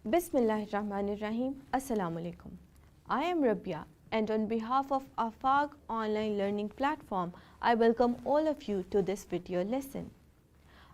Bismillahirrahmanirrahim. Assalamu alaikum. I am Rabia and on behalf of Afaq online learning platform, I welcome all of you to this video lesson.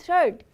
3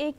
1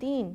3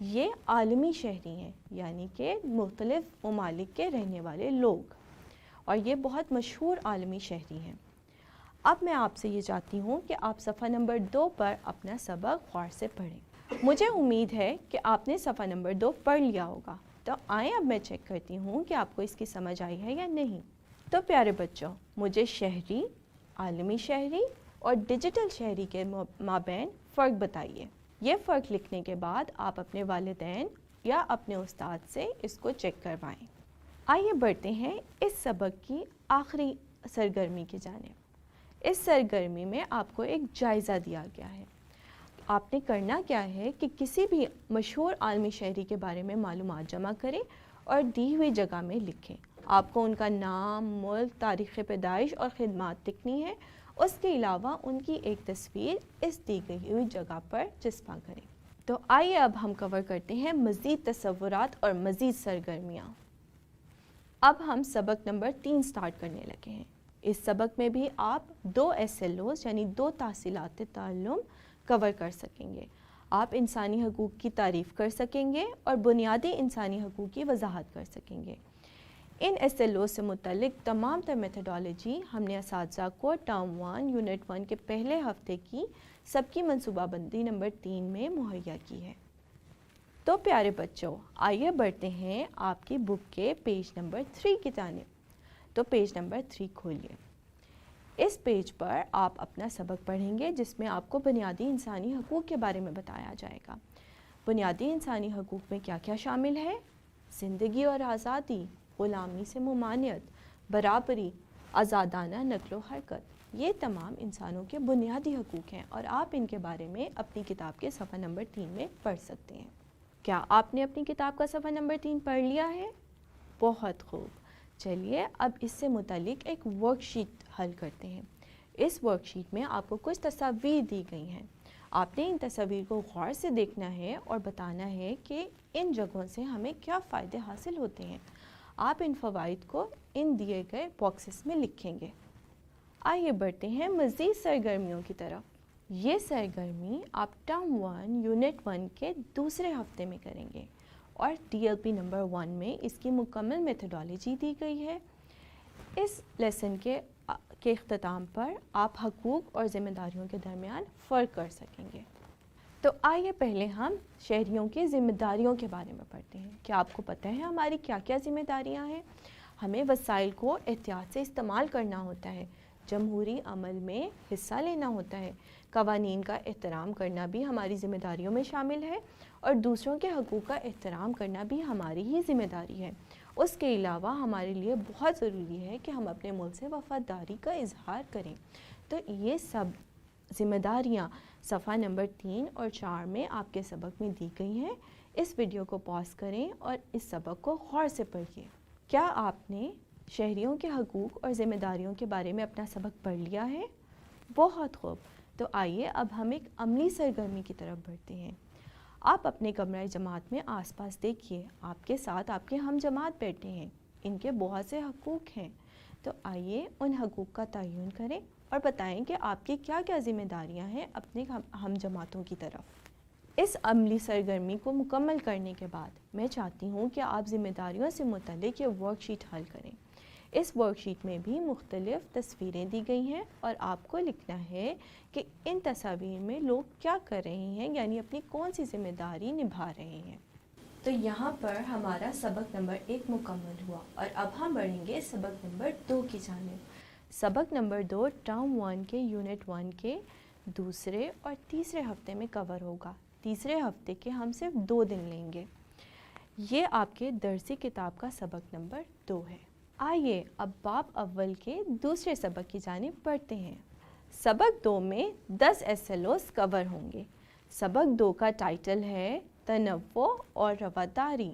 یہ عالمی شہری ہیں، یعنی کہ مختلف ممالک کے رہنے والے لوگ، اور یہ بہت مشہور عالمی شہری ہیں۔ اب میں آپ سے یہ چاہتی ہوں کہ آپ صفحہ نمبر 2 پر اپنا سبق غور سے پڑھیں۔ مجھے امید ہے کہ آپ نے صفحہ نمبر 2 پڑھ لیا ہوگا، تو آئیں اب میں چیک کرتی ہوں کہ آپ کو اس کی سمجھ آئی ہے یا نہیں۔ تو پیارے بچوں، مجھے شہری، عالمی شہری اور ڈیجیٹل شہری کے مابین فرق بتائیے۔ یہ فرق لکھنے کے بعد آپ اپنے والدین یا اپنے استاد سے اس کو چیک کروائیں۔ آئیے بڑھتے ہیں اس سبق کی آخری سرگرمی کی جانب۔ اس سرگرمی میں آپ کو ایک جائزہ دیا گیا ہے۔ آپ نے کرنا کیا ہے کہ کسی بھی مشہور عالمی شہری کے بارے میں معلومات جمع کریں اور دی ہوئی جگہ میں لکھیں۔ آپ کو ان کا نام، ملک، تاریخ پیدائش اور خدمات لکھنی ہے۔ اس کے علاوہ ان کی ایک تصویر اس دی گئی ہوئی جگہ پر چسپاں کریں۔ تو آئیے اب ہم کور کرتے ہیں مزید تصورات اور مزید سرگرمیاں۔ اب ہم سبق نمبر 3 سٹارٹ کرنے لگے ہیں۔ اس سبق میں بھی آپ 2 SLOs یعنی 2 تحصیلات تعلم کور کر سکیں گے۔ آپ انسانی حقوق کی تعریف کر سکیں گے اور بنیادی انسانی حقوق کی وضاحت کر سکیں گے۔ ان SLO سے متعلق تمام تر میتھڈالوجی ہم نے اساتذہ کو ٹرم 1 یونٹ 1 کے پہلے ہفتے کی سب کی منصوبہ بندی نمبر 3 میں مہیا کی ہے۔ تو پیارے بچوں، آئیے بڑھتے ہیں آپ کی بک کے پیج نمبر 3 کی جانب۔ تو پیج نمبر 3 کھولیے۔ اس پیج پر آپ اپنا سبق پڑھیں گے جس میں آپ کو بنیادی انسانی حقوق کے بارے میں بتایا جائے گا۔ بنیادی انسانی حقوق میں کیا کیا شامل ہے؟ زندگی اور آزادی، غلامی سے ممانعت، برابری، آزادانہ نقل و حرکت، یہ تمام انسانوں کے بنیادی حقوق ہیں اور آپ ان کے بارے میں اپنی کتاب کے صفحہ نمبر 3 میں پڑھ سکتے ہیں۔ کیا آپ نے اپنی کتاب کا صفحہ نمبر 3 پڑھ لیا ہے؟ بہت خوب۔ چلیے اب اس سے متعلق ایک ورک شیٹ حل کرتے ہیں۔ اس ورک شیٹ میں آپ کو کچھ تصاویر دی گئی ہیں۔ آپ نے ان تصاویر کو غور سے دیکھنا ہے اور بتانا ہے کہ ان جگہوں سے ہمیں کیا فائدے حاصل ہوتے ہیں۔ آپ ان فوائد کو ان دیے گئے باکسز میں لکھیں گے۔ آئیے بڑھتے ہیں مزید سرگرمیوں کی طرف۔ یہ سرگرمی آپ ٹرم 1 یونٹ 1 کے دوسرے ہفتے میں کریں گے اور DLP نمبر 1 میں اس کی مکمل میتھڈالوجی دی گئی ہے۔ اس لیسن کے اختتام پر آپ حقوق اور ذمہ داریوں کے درمیان فرق کر سکیں گے۔ تو آئیے پہلے ہم شہریوں کی ذمہ داریوں کے بارے میں پڑھتے ہیں۔ کیا آپ کو پتہ ہے ہماری کیا کیا ذمہ داریاں ہیں؟ ہمیں وسائل کو احتیاط سے استعمال کرنا ہوتا ہے، جمہوری عمل میں حصہ لینا ہوتا ہے، قوانین کا احترام کرنا بھی ہماری ذمہ داریوں میں شامل ہے اور دوسروں کے حقوق کا احترام کرنا بھی ہماری ہی ذمہ داری ہے۔ اس کے علاوہ ہمارے لیے بہت ضروری ہے کہ ہم اپنے ملک سے وفاداری کا اظہار کریں۔ تو یہ سب ذمہ داریاں صفحہ نمبر 3 اور 4 میں آپ کے سبق میں دی گئی ہیں۔ اس ویڈیو کو پاز کریں اور اس سبق کو غور سے پڑھیے۔ کیا آپ نے شہریوں کے حقوق اور ذمہ داریوں کے بارے میں اپنا سبق پڑھ لیا ہے؟ بہت خوب۔ تو آئیے اب ہم ایک عملی سرگرمی کی طرف بڑھتے ہیں۔ آپ اپنے کمرہ جماعت میں آس پاس دیکھیے، آپ کے ساتھ آپ کے ہم جماعت بیٹھے ہیں، ان کے بہت سے حقوق ہیں۔ تو آئیے ان حقوق کا تعین کریں اور بتائیں کہ آپ کی کیا کیا ذمہ داریاں ہیں اپنے ہم جماعتوں کی طرف۔ اس عملی سرگرمی کو مکمل کرنے کے بعد میں چاہتی ہوں کہ آپ ذمہ داریوں سے متعلق یہ ورک شیٹ حل کریں۔ اس ورک شیٹ میں بھی مختلف تصویریں دی گئی ہیں اور آپ کو لکھنا ہے کہ ان تصاویر میں لوگ کیا کر رہے ہیں، یعنی اپنی کون سی ذمہ داری نبھا رہے ہیں۔ تو یہاں پر ہمارا سبق نمبر 1 مکمل ہوا اور اب ہم بڑھیں گے سبق نمبر 2 کی جانب۔ سبق نمبر 2 ٹرم 1 کے یونٹ 1 کے دوسرے اور تیسرے ہفتے میں کور ہوگا۔ تیسرے ہفتے کے ہم صرف 2 دن لیں گے۔ یہ آپ کے درسی کتاب کا سبق نمبر 2 ہے۔ آئیے اب باب اول کے دوسرے سبق کی جانب بڑھتے ہیں۔ سبق 2 میں 10 SLOs کور ہوں گے۔ سبق 2 کا ٹائٹل ہے تنوع اور رواداری۔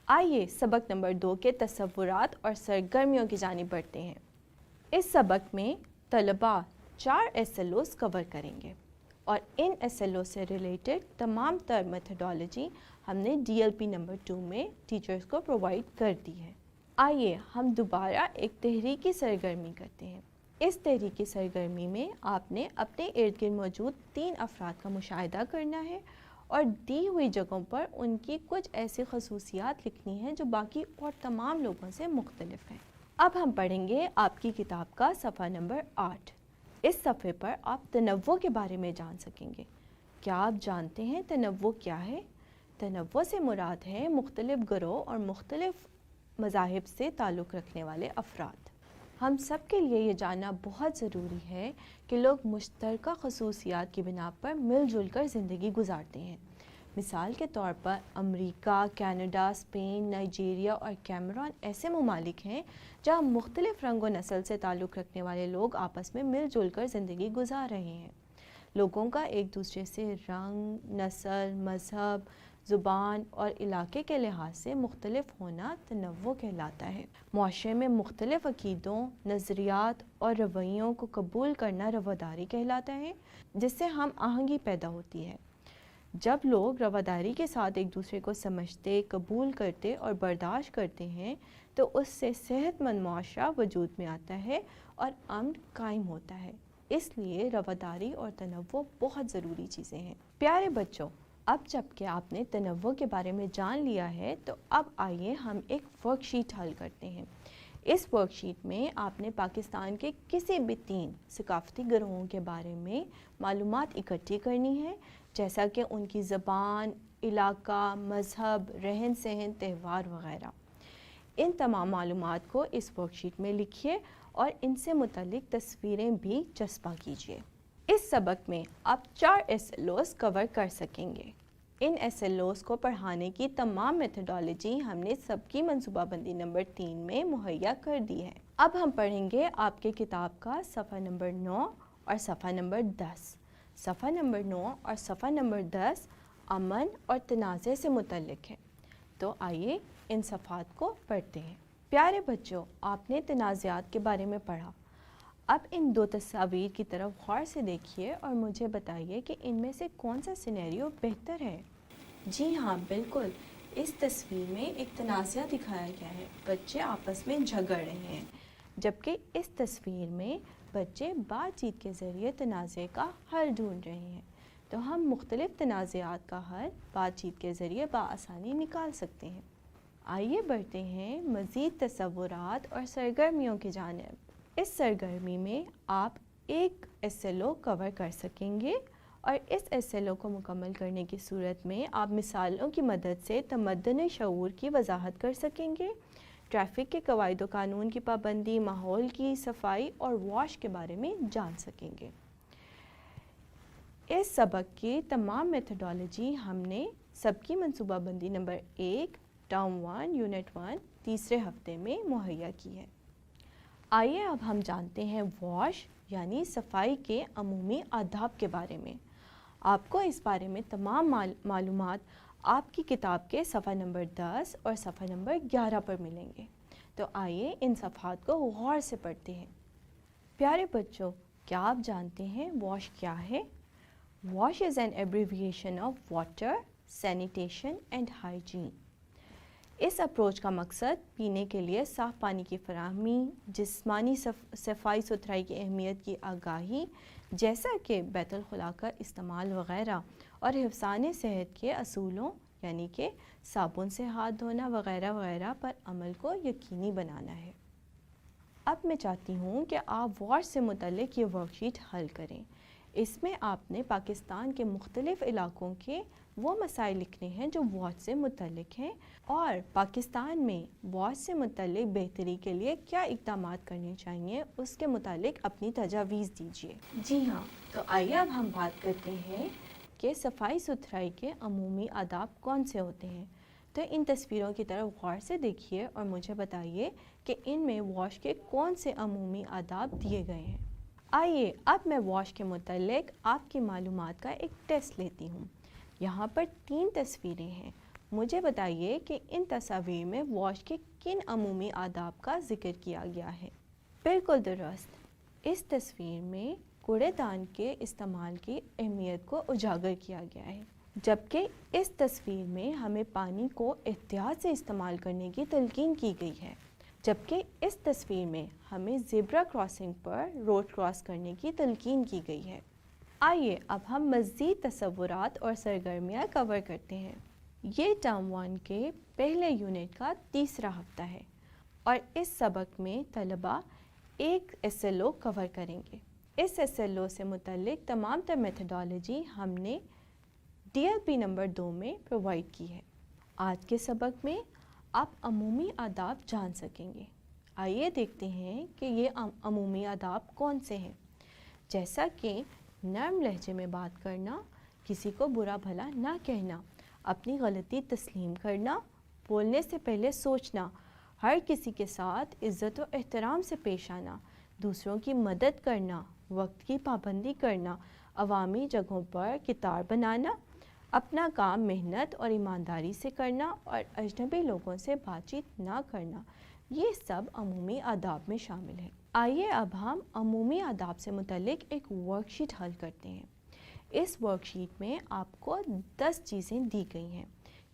آئیے سبق نمبر 2 کے تصورات اور سرگرمیوں کی جانب بڑھتے ہیں۔ اس سبق میں طلباء 4 SLOs کور کریں گے اور ان SLO سے ریلیٹڈ تمام تر میتھڈالوجی ہم نے DLP نمبر 2 میں ٹیچرز کو پرووائڈ کر دی ہے۔ آئیے ہم دوبارہ ایک تحریکی سرگرمی کرتے ہیں۔ اس تحریکی سرگرمی میں آپ نے اپنے ارد گرد موجود 3 افراد کا مشاہدہ کرنا ہے اور دی ہوئی جگہوں پر ان کی کچھ ایسی خصوصیات لکھنی ہیں جو باقی اور تمام لوگوں سے مختلف ہیں۔ اب ہم پڑھیں گے آپ کی کتاب کا صفحہ نمبر 8۔ اس صفحے پر آپ تنوع کے بارے میں جان سکیں گے۔ کیا آپ جانتے ہیں تنوع کیا ہے؟ تنوع سے مراد ہے مختلف گروہ اور مختلف مذاہب سے تعلق رکھنے والے افراد۔ ہم سب کے لیے یہ جاننا بہت ضروری ہے کہ لوگ مشترکہ خصوصیات کی بنا پر مل جل کر زندگی گزارتے ہیں۔ مثال کے طور پر امریکہ، کینیڈا، اسپین، نائجیریا اور کیمرون ایسے ممالک ہیں جہاں مختلف رنگ و نسل سے تعلق رکھنے والے لوگ آپس میں مل جل کر زندگی گزار رہے ہیں۔ لوگوں کا ایک دوسرے سے رنگ، نسل، مذہب، زبان اور علاقے کے لحاظ سے مختلف ہونا تنوع کہلاتا ہے۔ معاشرے میں مختلف عقیدوں، نظریات اور رویوں کو قبول کرنا رواداری کہلاتا ہے، جس سے ہم آہنگی پیدا ہوتی ہے۔ جب لوگ رواداری کے ساتھ ایک دوسرے کو سمجھتے، قبول کرتے اور برداشت کرتے ہیں تو اس سے صحت مند معاشرہ وجود میں آتا ہے اور امن قائم ہوتا ہے۔ اس لیے رواداری اور تنوع بہت ضروری چیزیں ہیں۔ پیارے بچوں، اب جب کہ آپ نے تنوع کے بارے میں جان لیا ہے تو اب آئیے ہم ایک ورک شیٹ حل کرتے ہیں۔ اس ورک شیٹ میں آپ نے پاکستان کے کسی بھی 3 ثقافتی گروہوں کے بارے میں معلومات اکٹھی کرنی ہے، جیسا کہ ان کی زبان، علاقہ، مذہب، رہن سہن، تہوار وغیرہ۔ ان تمام معلومات کو اس ورک شیٹ میں لکھیے اور ان سے متعلق تصویریں بھی چسپاں کیجیے۔ اس سبق میں آپ 4 SLOs کور کر سکیں گے۔ ان SLOs کو پڑھانے کی تمام میتھڈالوجی ہم نے سب کی منصوبہ بندی نمبر 3 میں مہیا کر دی ہے۔ اب ہم پڑھیں گے آپ کے کتاب کا صفحہ نمبر 9 اور صفحہ نمبر 10۔ صفحہ نمبر 9 اور صفحہ نمبر 10 امن اور تنازع سے متعلق ہے۔ تو آئیے ان صفحات کو پڑھتے ہیں۔ پیارے بچوں، آپ نے تنازعات کے بارے میں پڑھا۔ اب ان 2 تصاویر کی طرف غور سے دیکھیے اور مجھے بتائیے کہ ان میں سے کون سا سینیریو بہتر ہے؟ جی ہاں، بالکل۔ اس تصویر میں ایک تنازع دکھایا گیا ہے، بچے آپس میں جھگڑ رہے ہیں، جبکہ اس تصویر میں بچے بات چیت کے ذریعے تنازع کا حل ڈھونڈ رہے ہیں۔ تو ہم مختلف تنازعات کا حل بات چیت کے ذریعے بآسانی نکال سکتے ہیں۔ آئیے بڑھتے ہیں مزید تصورات اور سرگرمیوں کی جانب۔ اس سرگرمی میں آپ ایک SLO کور کر سکیں گے اور اس SLO کو مکمل کرنے کی صورت میں آپ مثالوں کی مدد سے تمدن شعور کی وضاحت کر سکیں گے، ٹریفک کے قواعد و قانون کی پابندی، ماحول کی صفائی اور واش کے بارے میں جان سکیں گے۔ اس سبق کی تمام میتھڈالوجی ہم نے سب کی منصوبہ بندی نمبر 1 ٹرم 1 یونٹ 1 تیسرے ہفتے میں مہیا کی ہے۔ آئیے اب ہم جانتے ہیں واش یعنی صفائی کے عمومی آداب کے بارے میں۔ آپ کو اس بارے میں تمام معلومات آپ کی کتاب کے صفحہ نمبر 10 اور صفحہ نمبر 11 پر ملیں گے۔ تو آئیے ان صفحات کو غور سے پڑھتے ہیں۔ پیارے بچوں، کیا آپ جانتے ہیں واش کیا ہے؟ واش is an abbreviation of water, sanitation and hygiene. اس اپروچ کا مقصد پینے کے لیے صاف پانی کی فراہمی، جسمانی صفائی ستھرائی کی اہمیت کی آگاہی، جیسا کہ بیت الخلاء کا استعمال وغیرہ، اور حفظان صحت کے اصولوں یعنی کہ صابن سے ہاتھ دھونا وغیرہ وغیرہ پر عمل کو یقینی بنانا ہے۔ اب میں چاہتی ہوں کہ آپ واش سے متعلق یہ ورک شیٹ حل کریں۔ اس میں آپ نے پاکستان کے مختلف علاقوں کے وہ مسائل لکھنے ہیں جو واش سے متعلق ہیں، اور پاکستان میں واش سے متعلق بہتری کے لیے کیا اقدامات کرنے چاہیے اس کے متعلق اپنی تجاویز دیجیے۔ جی ہاں، تو آئیے اب ہم بات کرتے ہیں کہ صفائی ستھرائی کے عمومی آداب کون سے ہوتے ہیں۔ تو ان تصویروں کی طرف غور سے دیکھیے اور مجھے بتائیے کہ ان میں واش کے کون سے عمومی آداب دیے گئے ہیں۔ آئیے اب میں واش کے متعلق آپ کی معلومات کا ایک ٹیسٹ لیتی ہوں۔ یہاں پر 3 تصویریں ہیں۔ مجھے بتائیے کہ ان تصاویر میں واش کے کن عمومی آداب کا ذکر کیا گیا ہے؟ بالکل درست۔ اس تصویر میں کوڑے دان کے استعمال کی اہمیت کو اجاگر کیا گیا ہے، جبکہ اس تصویر میں ہمیں پانی کو احتیاط سے استعمال کرنے کی تلقین کی گئی ہے، جبکہ اس تصویر میں ہمیں زیبرا کراسنگ پر روڈ کراس کرنے کی تلقین کی گئی ہے۔ آئیے اب ہم مزید تصورات اور سرگرمیاں کور کرتے ہیں۔ یہ ٹرم 1 کے پہلے یونٹ کا تیسرا ہفتہ ہے اور اس سبق میں طلبہ ایک SLO کور کریں گے۔ اس SLO سے متعلق تمام تر میتھڈالوجی ہم نے DLP نمبر 2 میں پرووائڈ کی ہے۔ آج کے سبق میں آپ عمومی آداب جان سکیں گے۔ آئیے دیکھتے ہیں کہ یہ عمومی آداب کون سے ہیں، جیسا کہ نرم لہجے میں بات کرنا، کسی کو برا بھلا نہ کہنا، اپنی غلطی تسلیم کرنا، بولنے سے پہلے سوچنا، ہر کسی کے ساتھ عزت و احترام سے پیش آنا، دوسروں کی مدد کرنا، وقت کی پابندی کرنا، عوامی جگہوں پر کتار بنانا، اپنا کام محنت اور ایمانداری سے کرنا اور اجنبی لوگوں سے بات چیت نہ کرنا، یہ سب عمومی آداب میں شامل ہیں۔ آئیے اب ہم عمومی آداب سے متعلق ایک ورک شیٹ حل کرتے ہیں۔ اس ورک شیٹ میں آپ کو 10 چیزیں دی گئی ہیں۔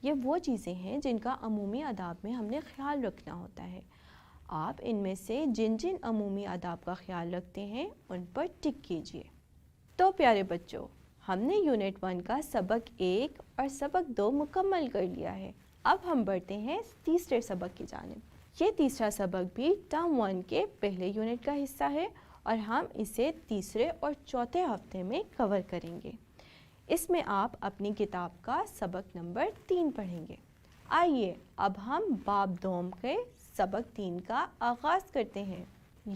یہ وہ چیزیں ہیں جن کا عمومی آداب میں ہم نے خیال رکھنا ہوتا ہے۔ آپ ان میں سے جن جن عمومی آداب کا خیال رکھتے ہیں ان پر ٹک کیجئے۔ تو پیارے بچوں، ہم نے یونٹ 1 کا سبق 1 اور سبق 2 مکمل کر لیا ہے۔ اب ہم بڑھتے ہیں تیسرے سبق کی جانب۔ یہ تیسرا سبق بھی ٹرم 1 کے پہلے یونٹ کا حصہ ہے اور ہم اسے تیسرے اور چوتھے ہفتے میں کور کریں گے۔ اس میں آپ اپنی کتاب کا سبق نمبر 3 پڑھیں گے۔ آئیے اب ہم باب دوم کے سبق 3 کا آغاز کرتے ہیں۔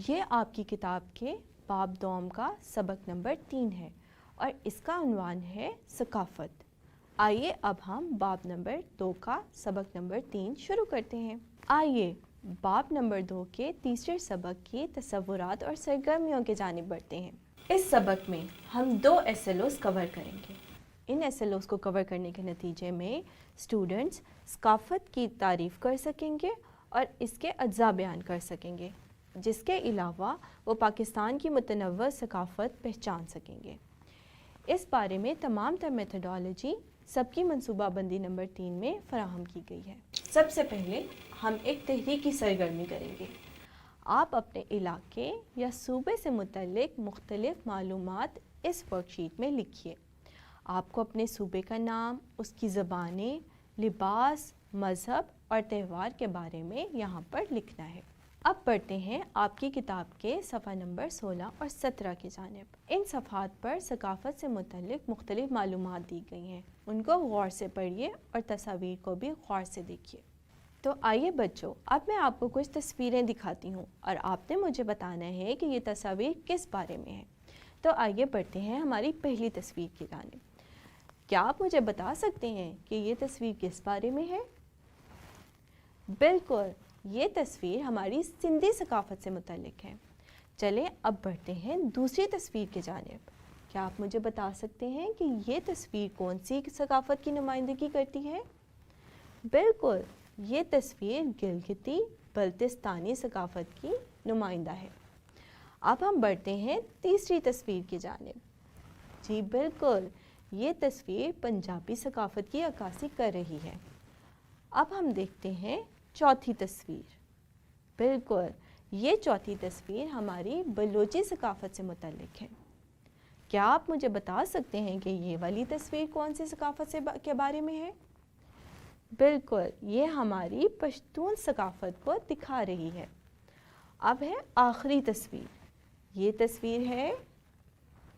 یہ آپ کی کتاب کے باب دوم کا سبق نمبر 3 ہے اور اس کا عنوان ہے ثقافت۔ آئیے اب ہم باب نمبر 2 کا سبق نمبر 3 شروع کرتے ہیں۔ آئیے باب نمبر 2 کے تیسرے سبق کی تصورات اور سرگرمیوں کی جانب بڑھتے ہیں۔ اس سبق میں ہم 2 SLOs کور کریں گے۔ ان SLOs کو کور کرنے کے نتیجے میں اسٹوڈنٹس ثقافت کی تعریف کر سکیں گے اور اس کے اجزاء بیان کر سکیں گے، جس کے علاوہ وہ پاکستان کی متنوع ثقافت پہچان سکیں گے۔ اس بارے میں تمام تر میتھڈالوجی سب کی منصوبہ بندی نمبر 3 میں فراہم کی گئی ہے۔ سب سے پہلے ہم ایک تحریکی سرگرمی کریں گے۔ آپ اپنے علاقے یا صوبے سے متعلق مختلف معلومات اس ورک شیٹ میں لکھیے۔ آپ کو اپنے صوبے کا نام، اس کی زبانیں، لباس، مذہب اور تہوار کے بارے میں یہاں پر لکھنا ہے۔ اب بڑھتے ہیں آپ کی کتاب کے صفحہ نمبر 16 اور 17 کی جانب۔ ان صفحات پر ثقافت سے متعلق مختلف معلومات دی گئی ہیں، ان کو غور سے پڑھیے اور تصاویر کو بھی غور سے دیکھیے۔ تو آئیے بچوں، اب میں آپ کو کچھ تصویریں دکھاتی ہوں اور آپ نے مجھے بتانا ہے کہ یہ تصاویر کس بارے میں ہے۔ تو آئیے بڑھتے ہیں ہماری پہلی تصویر کی جانب۔ کیا آپ مجھے بتا سکتے ہیں کہ یہ تصویر کس بارے میں ہے؟ بالکل، یہ تصویر ہماری سندھی ثقافت سے متعلق ہے۔ چلیں اب بڑھتے ہیں دوسری تصویر کی جانب۔ کیا آپ مجھے بتا سکتے ہیں کہ یہ تصویر کون سی ثقافت کی نمائندگی کرتی ہے؟ بالکل، یہ تصویر گلگتی بلتستانی ثقافت کی نمائندہ ہے۔ اب ہم بڑھتے ہیں تیسری تصویر کی جانب۔ جی بالکل، یہ تصویر پنجابی ثقافت کی عکاسی کر رہی ہے۔ اب ہم دیکھتے ہیں چوتھی تصویر۔ بالکل، یہ چوتھی تصویر ہماری بلوچی ثقافت سے متعلق ہے۔ کیا آپ مجھے بتا سکتے ہیں کہ یہ والی تصویر کون سی ثقافت کے بارے میں ہے؟ بالکل، یہ ہماری پشتون ثقافت کو دکھا رہی ہے۔ اب ہے آخری تصویر۔ یہ تصویر ہے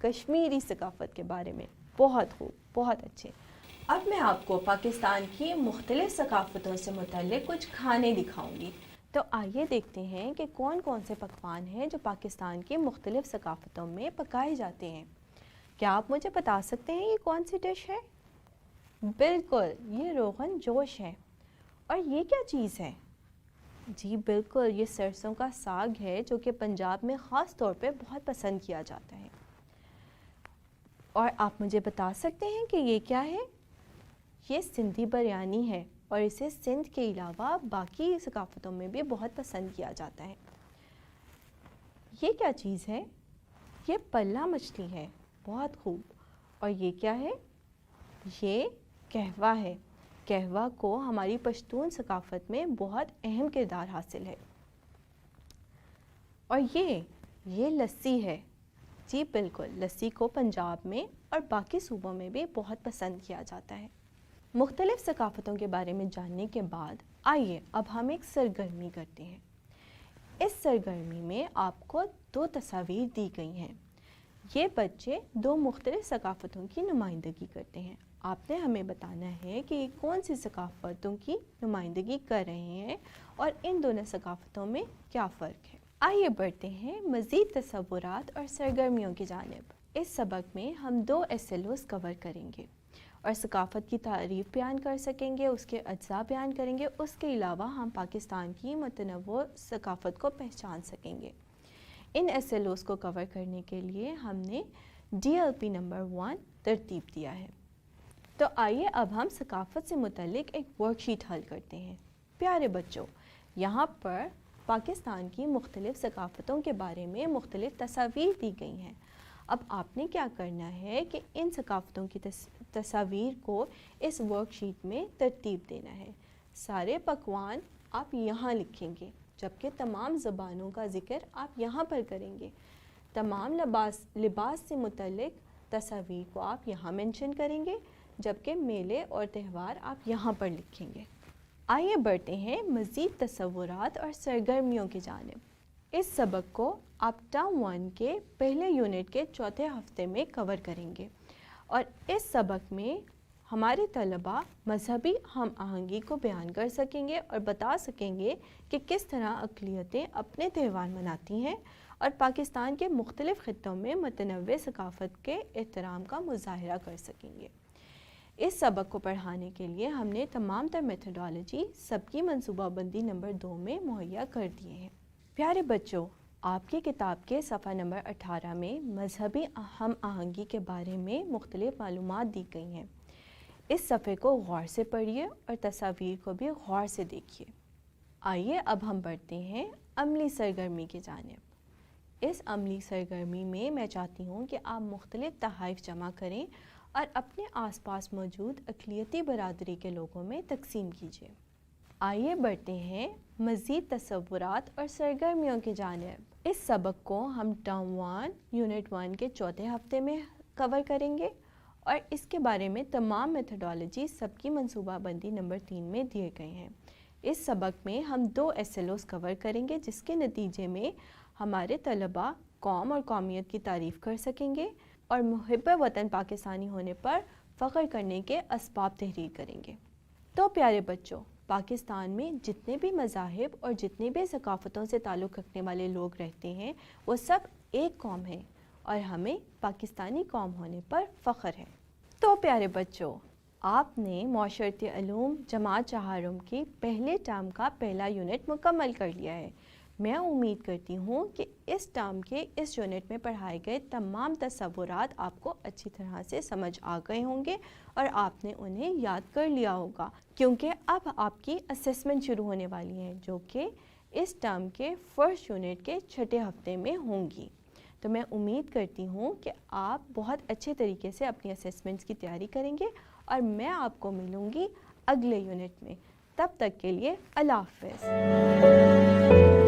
کشمیری ثقافت کے بارے میں۔ بہت خوب، بہت اچھے۔ اب میں آپ کو پاکستان کی مختلف ثقافتوں سے متعلق کچھ کھانے دکھاؤں گی۔ تو آئیے دیکھتے ہیں کہ کون کون سے پکوان ہیں جو پاکستان کی مختلف ثقافتوں میں پکائے جاتے ہیں۔ کیا آپ مجھے بتا سکتے ہیں یہ کون سی ڈش ہے؟ بالکل، یہ روغن جوش ہے۔ اور یہ کیا چیز ہے؟ جی بالکل، یہ سرسوں کا ساگ ہے جو کہ پنجاب میں خاص طور پہ بہت پسند کیا جاتا ہے۔ اور آپ مجھے بتا سکتے ہیں کہ یہ کیا ہے؟ یہ سندھی بریانی ہے اور اسے سندھ کے علاوہ باقی ثقافتوں میں بھی بہت پسند کیا جاتا ہے۔ یہ کیا چیز ہے؟ یہ پلہ مچھلی ہے۔ بہت خوب۔ اور یہ کیا ہے؟ یہ قہوہ ہے۔ قہوہ کو ہماری پشتون ثقافت میں بہت اہم کردار حاصل ہے۔ اور یہ لسی ہے۔ جی بالکل، لسی کو پنجاب میں اور باقی صوبوں میں بھی بہت پسند کیا جاتا ہے۔ مختلف ثقافتوں کے بارے میں جاننے کے بعد آئیے اب ہم ایک سرگرمی کرتے ہیں۔ اس سرگرمی میں آپ کو 2 تصاویر دی گئی ہیں۔ یہ بچے 2 مختلف ثقافتوں کی نمائندگی کرتے ہیں۔ آپ نے ہمیں بتانا ہے کہ یہ کون سی ثقافتوں کی نمائندگی کر رہے ہیں اور ان دونوں ثقافتوں میں کیا فرق ہے۔ آئیے بڑھتے ہیں مزید تصورات اور سرگرمیوں کی جانب۔ اس سبق میں ہم 2 SLOs کور کریں گے اور ثقافت کی تعریف بیان کر سکیں گے، اس کے اجزاء بیان کریں گے۔ اس کے علاوہ ہم پاکستان کی متنوع ثقافت کو پہچان سکیں گے۔ ان SLOs کو کور کرنے کے لیے ہم نے DLP نمبر 1 ترتیب دیا ہے۔ تو آئیے اب ہم ثقافت سے متعلق ایک ورک شیٹ حل کرتے ہیں۔ پیارے بچوں، یہاں پر پاکستان کی مختلف ثقافتوں کے بارے میں مختلف تصاویر دی گئی ہیں۔ اب آپ نے کیا کرنا ہے کہ ان ثقافتوں کی تصاویر کو اس ورک شیٹ میں ترتیب دینا ہے۔ سارے پکوان آپ یہاں لکھیں گے، جبکہ تمام زبانوں کا ذکر آپ یہاں پر کریں گے۔ تمام لباس سے متعلق تصاویر کو آپ یہاں مینشن کریں گے، جبکہ میلے اور تہوار آپ یہاں پر لکھیں گے۔ آئیے بڑھتے ہیں مزید تصورات اور سرگرمیوں کی جانب۔ اس سبق کو آپ ٹرم 1 کے پہلے یونٹ کے 4تھے ہفتے میں کور کریں گے، اور اس سبق میں ہمارے طلباء مذہبی ہم آہنگی کو بیان کر سکیں گے اور بتا سکیں گے کہ کس طرح اقلیتیں اپنے تہوار مناتی ہیں اور پاکستان کے مختلف خطوں میں متنوع ثقافت کے احترام کا مظاہرہ کر سکیں گے۔ اس سبق کو پڑھانے کے لیے ہم نے تمام تر میتھڈالوجی سب کی منصوبہ بندی نمبر 2 میں مہیا کر دیے ہیں۔ پیارے بچوں، آپ کی کتاب کے صفحہ نمبر 18 میں مذہبی ہم آہنگی کے بارے میں مختلف معلومات دی گئی ہیں۔ اس صفحے کو غور سے پڑھیے اور تصاویر کو بھی غور سے دیکھیے۔ آئیے اب ہم بڑھتے ہیں عملی سرگرمی کی جانب۔ اس عملی سرگرمی میں میں چاہتی ہوں کہ آپ مختلف تحائف جمع کریں اور اپنے آس پاس موجود اقلیتی برادری کے لوگوں میں تقسیم کیجیے۔ آئیے بڑھتے ہیں مزید تصورات اور سرگرمیوں کی جانب۔ اس سبق کو ہم ٹرم 1 یونٹ 1 کے 4تھے ہفتے میں کور کریں گے، اور اس کے بارے میں تمام میتھڈالوجی سب کی منصوبہ بندی نمبر 3 میں دیے گئے ہیں۔ اس سبق میں ہم 2 SLOs کور کریں گے، جس کے نتیجے میں ہمارے طلباء قوم اور قومیت کی تعریف کر سکیں گے اور محب وطن پاکستانی ہونے پر فخر کرنے کے اسباب تحریر کریں گے۔ تو پیارے بچوں، پاکستان میں جتنے بھی مذاہب اور جتنے بھی ثقافتوں سے تعلق رکھنے والے لوگ رہتے ہیں، وہ سب ایک قوم ہیں اور ہمیں پاکستانی قوم ہونے پر فخر ہے۔ تو پیارے بچوں، آپ نے معاشرتی علوم جماعت چہارم کی پہلے ٹرم کا پہلا یونٹ مکمل کر لیا ہے۔ میں امید کرتی ہوں کہ اس ٹرم کے اس یونٹ میں پڑھائے گئے تمام تصورات آپ کو اچھی طرح سے سمجھ آ گئے ہوں گے اور آپ نے انہیں یاد کر لیا ہوگا، کیونکہ اب آپ کی اسیسمنٹ شروع ہونے والی ہیں، جو کہ اس ٹرم کے فرسٹ یونٹ کے 6 ہفتے میں ہوں گی۔ تو میں امید کرتی ہوں کہ آپ بہت اچھے طریقے سے اپنی اسیسمنٹس کی تیاری کریں گے، اور میں آپ کو ملوں گی اگلے یونٹ میں۔ تب تک کے لیے اللہ حافظ۔